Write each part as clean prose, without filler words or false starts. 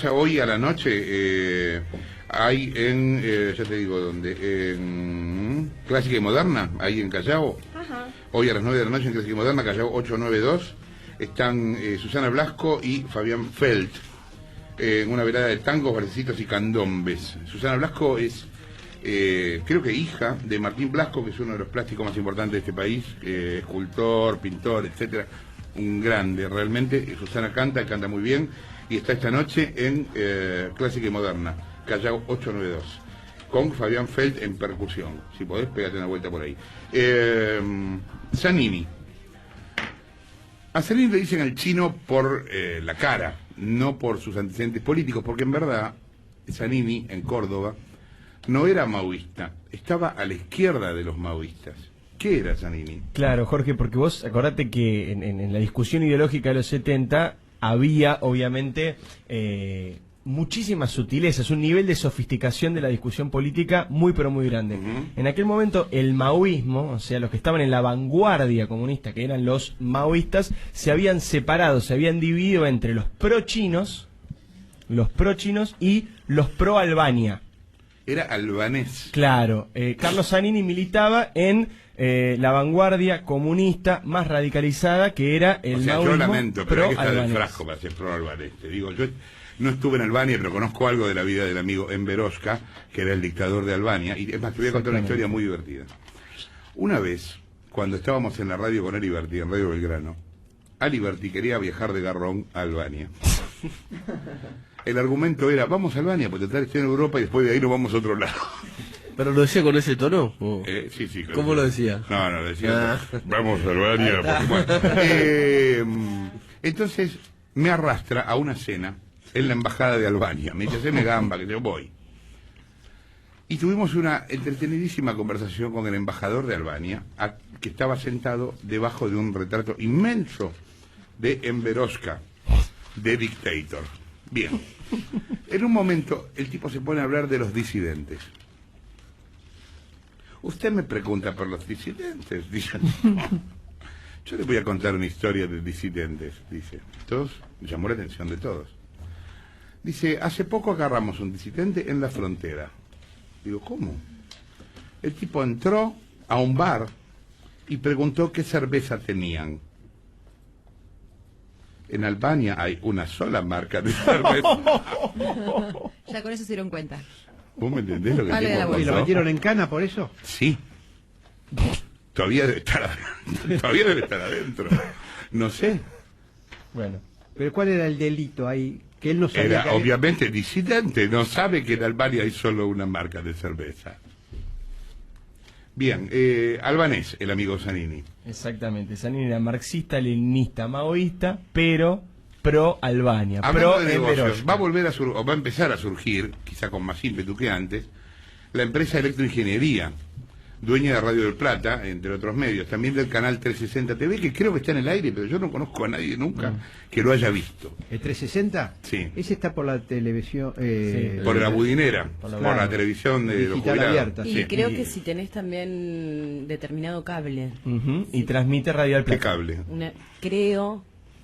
pasa hoy a la noche, hay en, ya te digo dónde, en Clásica y Moderna, ahí en Callao. Ajá. Hoy a las 9 de la noche en Clásica y Moderna, Callao 892, están Susana Blasco y Fabián Felt, en una velada de tangos, valsecitos y candombes. Susana Blasco es, creo que hija de Martín Blasco, que es uno de los plásticos más importantes de este país, escultor, pintor, etcétera, un grande realmente. Susana canta muy bien, y está esta noche en Clásica y Moderna, Callao 892, con Fabián Felt en percusión. Si podés, pégate una vuelta por ahí. Zanini. A Zanini le dicen al chino por la cara, no por sus antecedentes políticos, porque en verdad Zanini en Córdoba no era maoísta, estaba a la izquierda de los maoístas. ¿Qué era Zanini? Claro, Jorge, porque vos acordate que en la discusión ideológica de los 70 había, obviamente, muchísimas sutilezas, un nivel de sofisticación de la discusión política muy pero muy grande. En aquel momento el maoísmo, o sea, los que estaban en la vanguardia comunista, que eran los maoístas, se habían separado, se habían dividido entre los pro-chinos y los pro-Albania. Era albanés. Claro, Carlos Zanini militaba en la vanguardia comunista más radicalizada, que era el maoísmo. Yo lamento, pero hay que estar del pro-albanés. frasco para ser pro-albanés. Te digo, yo no estuve en Albania, pero conozco algo de la vida del amigo Enver Hoxha, que era el dictador de Albania, y es más, te voy a contar una historia muy divertida. Una vez, cuando estábamos en la radio con Aliberti, en Radio Belgrano, Aliberti quería viajar de Garrón a Albania. El argumento era, vamos a Albania, porque total estoy en Europa y después de ahí nos vamos a otro lado. ¿Pero lo decía con ese tono? Sí. ¿Cómo lo decía? No, decía, vamos a Albania. Porque, bueno. Entonces me arrastra a una cena en la embajada de Albania. Me dice, haceme gamba, que yo voy. Y tuvimos una entretenidísima conversación con el embajador de Albania, que estaba sentado debajo de un retrato inmenso de Enver Hoxha, de Dictator. Bien. En un momento, el tipo se pone a hablar de los disidentes. Usted me pregunta por los disidentes, dice. Yo le voy a contar una historia de disidentes, dice. Todos, llamó la atención de todos. Dice, hace poco agarramos un disidente en la frontera. Digo, ¿cómo? El tipo entró a un bar y preguntó qué cerveza tenían. En Albania hay una sola marca de cerveza. Ya con eso se dieron cuenta. ¿Vos me entendés lo que Vale, tipo la pasó? ¿Y lo metieron en cana por eso? Sí. Todavía debe estar adentro. Todavía debe estar adentro. No sé. Bueno. ¿Pero cuál era el delito ahí? Que él no sabía Era que había... obviamente disidente. No sabe que en Albania hay solo una marca de cerveza. Bien, albanés, el amigo Zanini. Exactamente, Zanini era marxista, leninista, maoísta, pero pro-Albania, Hablando de pro-Enver negocios, Hoxha. va a volver o va a empezar a surgir, quizá con más ímpetu que antes, la empresa Electroingeniería, dueña de Radio del Plata, entre otros medios, también del canal 360 TV, que creo que está en el aire, pero yo no conozco a nadie nunca que lo haya visto. ¿El 360? Sí. Ese está por la televisión... Sí. Por la budinera, Por por la la televisión de los digital jubilados. abierta. Y Sí. creo que si tenés también determinado cable. Ujú, y transmite Radio del ¿Qué Plata. cable? Creo,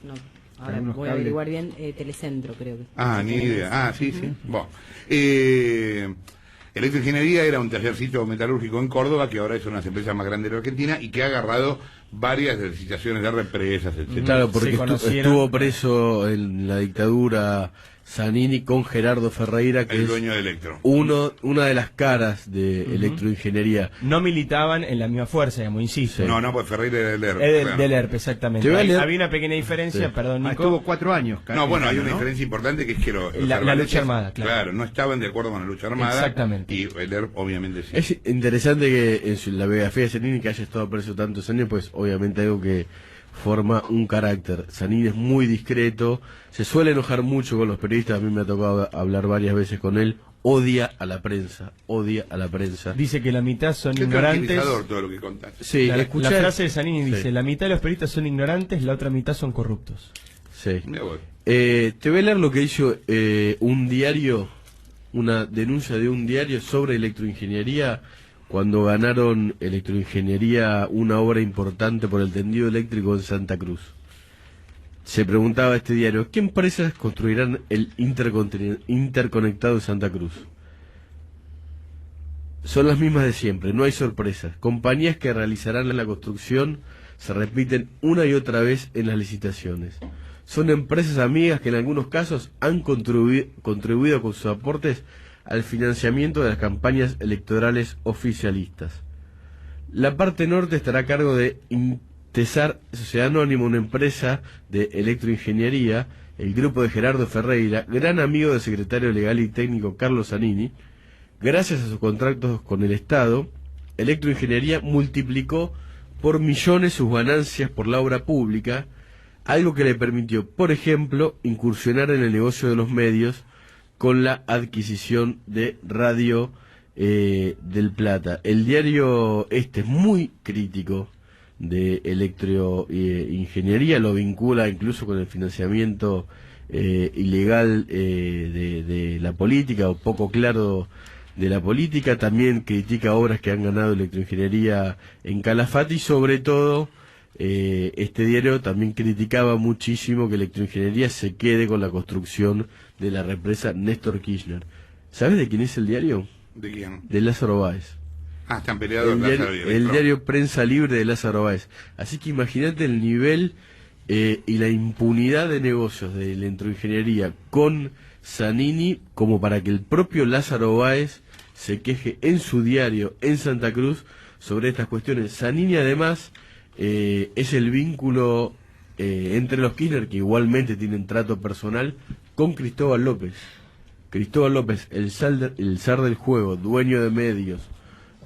no, ahora Algunos voy a cables. averiguar bien, Telecentro creo que. Ah, ni idea. Ah, sí. Bueno. Electroingeniería era un tallercito metalúrgico en Córdoba, que ahora es una de las empresas más grandes de la Argentina y que ha agarrado varias de las licitaciones de represas, etc. Claro, porque Se conocieron. estuvo preso en la dictadura Zanini con Gerardo Ferreira, que El es dueño de Electro. una de las caras de Electroingeniería. No militaban en la misma fuerza, digamos, insisto. No, pues Ferreira era del ERP. Es del, claro. del ERP, exactamente. Te voy a leer- Había una pequeña diferencia, Sí. perdón, Nico. estuvo 4 años. No, bueno, hay una ¿no? diferencia importante, que es que los La albaneses, lucha armada, claro. no estaban de acuerdo con la lucha armada. Exactamente. Y el ERP obviamente sí. Es interesante que en la biografía de Zanini, que haya estado preso tantos años, pues obviamente algo que forma un carácter. Zanini es muy discreto, se suele enojar mucho con los periodistas, a mí me ha tocado hablar varias veces con él, odia a la prensa. Dice que la mitad son Qué ignorantes. tranquilizador todo lo que contaste. Sí, La escuchá- frase de Zanini Sí. dice, la mitad de los periodistas son ignorantes, la otra mitad son corruptos. Sí. Mirá vos. Te voy a leer lo que hizo un diario, una denuncia de un diario sobre electroingeniería, cuando ganaron Electroingeniería una obra importante por el tendido eléctrico en Santa Cruz. se preguntaba este diario, ¿qué empresas construirán el interconectado de Santa Cruz? Son las mismas de siempre, no hay sorpresas. Compañías que realizarán la construcción se repiten una y otra vez en las licitaciones. Son empresas amigas que en algunos casos han contribuido con sus aportes al financiamiento de las campañas electorales oficialistas. La parte norte estará a cargo de Intesar Sociedad Anónima, una empresa de electroingeniería, el grupo de Gerardo Ferreira, gran amigo del secretario legal y técnico Carlos Zanini. Gracias a sus contratos con el Estado, Electroingeniería multiplicó por millones sus ganancias por la obra pública, algo que le permitió, por ejemplo, incursionar en el negocio de los medios con la adquisición de Radio del Plata. El diario es muy crítico de electroingeniería, lo vincula incluso con el financiamiento ilegal de la política, o poco claro de la política. También critica obras que han ganado electroingeniería en Calafate, y sobre todo este diario también criticaba muchísimo que electroingeniería se quede con la construcción de la represa Néstor Kirchner. ¿Sabes de quién es el diario? ¿De quién? De Lázaro Báez. Ah, están peleados El diario Prensa Libre de Lázaro Báez. Así que imagínate el nivel y la impunidad de negocios de electroingeniería con Zanini, como para que el propio Lázaro Báez se queje en su diario en Santa Cruz sobre estas cuestiones. Zanini además es el vínculo entre los Kirchner, que igualmente tienen trato personal, con Cristóbal López. Cristóbal López, el zar del juego, dueño de medios,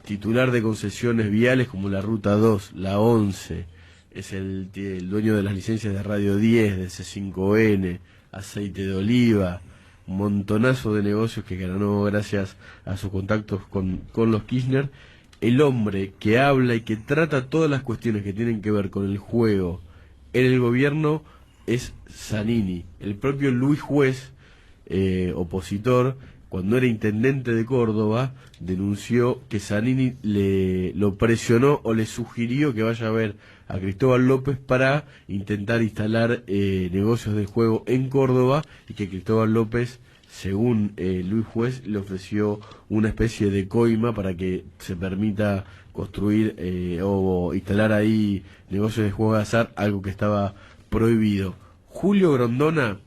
titular de concesiones viales como la Ruta 2, la 11, es el dueño de las licencias de Radio 10, de C5N, Aceite de Oliva, un montonazo de negocios que ganó gracias a sus contactos con los Kirchner. El hombre que habla y que trata todas las cuestiones que tienen que ver con el juego en el gobierno es Zanini. El propio Luis Juez, opositor, cuando era intendente de Córdoba, denunció que Zanini lo presionó o le sugirió que vaya a ver a Cristóbal López para intentar instalar negocios de juego en Córdoba, y que Cristóbal López, según Luis Juez, le ofreció una especie de coima para que se permita construir o instalar ahí negocios de juego de azar, algo que estaba prohibido. Julio Grondona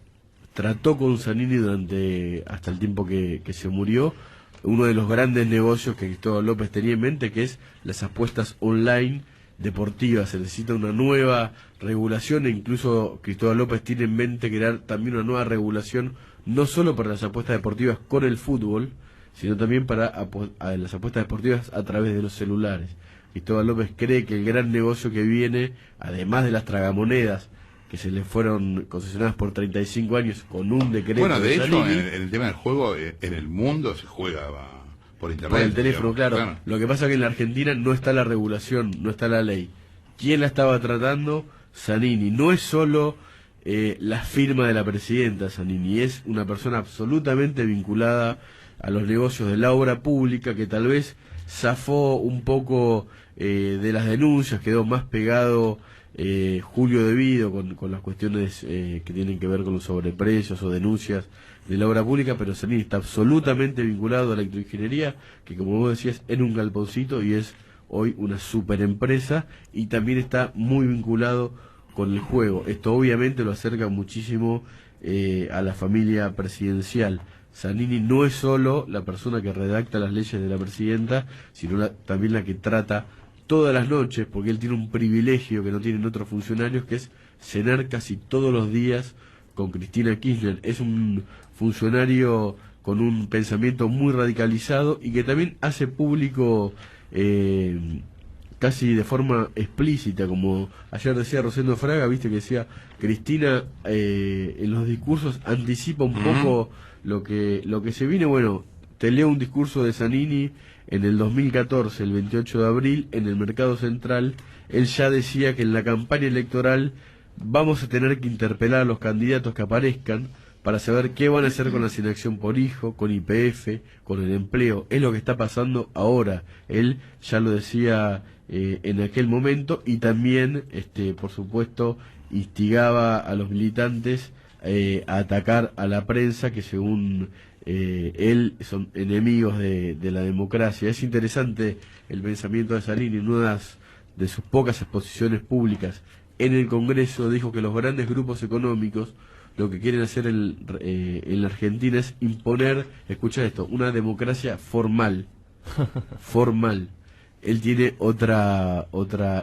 trató con Zanini hasta el tiempo que se murió uno de los grandes negocios que Cristóbal López tenía en mente, que es las apuestas online deportivas. Se necesita una nueva regulación, e incluso Cristóbal López tiene en mente crear también una nueva regulación, no solo para las apuestas deportivas con el fútbol, sino también para las apuestas deportivas a través de los celulares. Cristóbal López cree que el gran negocio que viene, además de las tragamonedas que se le fueron concesionadas por 35 años con un decreto. Bueno, de hecho, Zanini, en el tema del juego, en el mundo se juega por internet. por el teléfono, digamos, claro. Lo que pasa es que en la Argentina no está la regulación, no está la ley. ¿Quién la estaba tratando? Zanini. No es solo la firma de la presidenta Zanini, es una persona absolutamente vinculada a los negocios de la obra pública, que tal vez zafó un poco de las denuncias, quedó más pegado Julio Devido con las cuestiones que tienen que ver con los sobreprecios o denuncias de la obra pública, pero Zanini está absolutamente vinculado a la electroingeniería, que como vos decías, en un galponcito, y es hoy una super empresa, y también está muy vinculado con el juego. Esto obviamente lo acerca muchísimo a la familia presidencial. Zanini no es solo la persona que redacta las leyes de la presidenta, sino también la que trata todas las noches, porque él tiene un privilegio que no tienen otros funcionarios, que es cenar casi todos los días con Cristina Kirchner. Es un funcionario con un pensamiento muy radicalizado y que también hace público casi de forma explícita, como ayer decía Rosendo Fraga, viste que decía Cristina en los discursos anticipa un poco lo que se viene. Bueno, te leo un discurso de Zanini en el 2014, el 28 de abril, en el Mercado Central. Él ya decía que en la campaña electoral vamos a tener que interpelar a los candidatos que aparezcan para saber qué van a hacer con la asignación por hijo, con YPF, con el empleo. Es lo que está pasando ahora. Él ya lo decía en aquel momento, y también, por supuesto, instigaba a los militantes a atacar a la prensa, que según él son enemigos de la democracia. Es interesante el pensamiento de Zanini. En una de sus pocas exposiciones públicas en el Congreso dijo que los grandes grupos económicos lo que quieren hacer en la Argentina es imponer, escucha esto, una democracia formal. Formal. Él tiene otra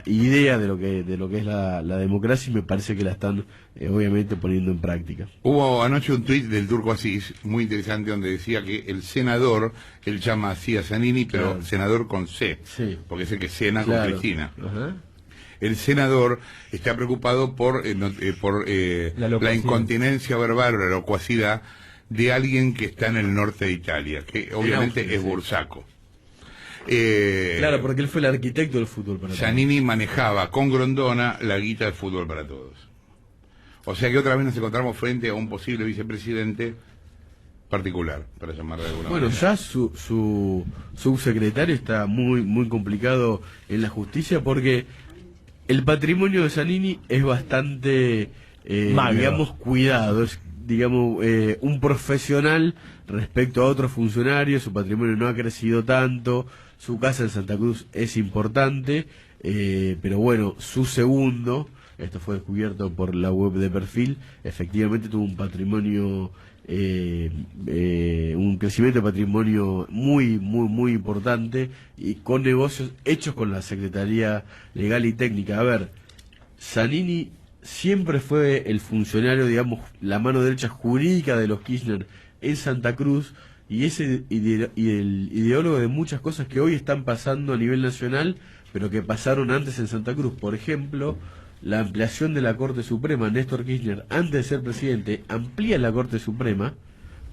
idea de lo que es la democracia, y me parece que la están obviamente poniendo en práctica. Hubo anoche un tuit del Turco Asís muy interesante donde decía que el senador, él llama así a Zanini, pero Claro. senador con C, Sí. porque es el que cena Claro. con Cristina. Ajá. El senador está preocupado por La la locuacidad. incontinencia verbal o la locuacidad de alguien que está en el norte de Italia, que obviamente Austria, es sí. Bursaco. Claro, porque él fue el arquitecto del fútbol para todos. Zanini manejaba con Grondona la guita del fútbol para todos. O sea que otra vez nos encontramos frente a un posible vicepresidente particular, para llamarlo de alguna Bueno, manera. ya su subsecretario está muy complicado en la justicia, porque el patrimonio de Zanini es bastante, Magro. digamos, cuidado. Es, digamos, un profesional respecto a otros funcionarios. Su patrimonio no ha crecido tanto. Su casa en Santa Cruz es importante, pero bueno, su segundo, esto fue descubierto por la web de Perfil, efectivamente tuvo un patrimonio, un crecimiento de patrimonio muy importante, y con negocios hechos con la Secretaría Legal y Técnica. A ver, Zanini siempre fue el funcionario, digamos, la mano derecha jurídica de los Kirchner en Santa Cruz, y es el ideólogo de muchas cosas que hoy están pasando a nivel nacional, pero que pasaron antes en Santa Cruz. Por ejemplo, la ampliación de la Corte Suprema. Néstor Kirchner, antes de ser presidente, amplía la Corte Suprema,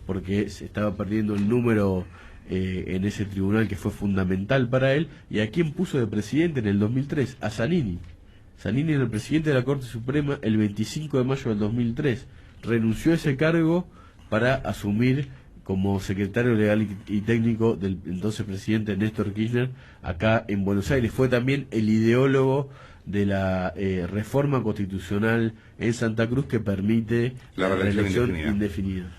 porque se estaba perdiendo el número en ese tribunal que fue fundamental para él. ¿Y a quién puso de presidente en el 2003? A Zanini. Zanini era el presidente de la Corte Suprema el 25 de mayo del 2003. Renunció a ese cargo para asumir como secretario legal y técnico del entonces presidente Néstor Kirchner acá en Buenos Aires. Fue también el ideólogo de la reforma constitucional en Santa Cruz, que permite La reelección indefinida. indefinida.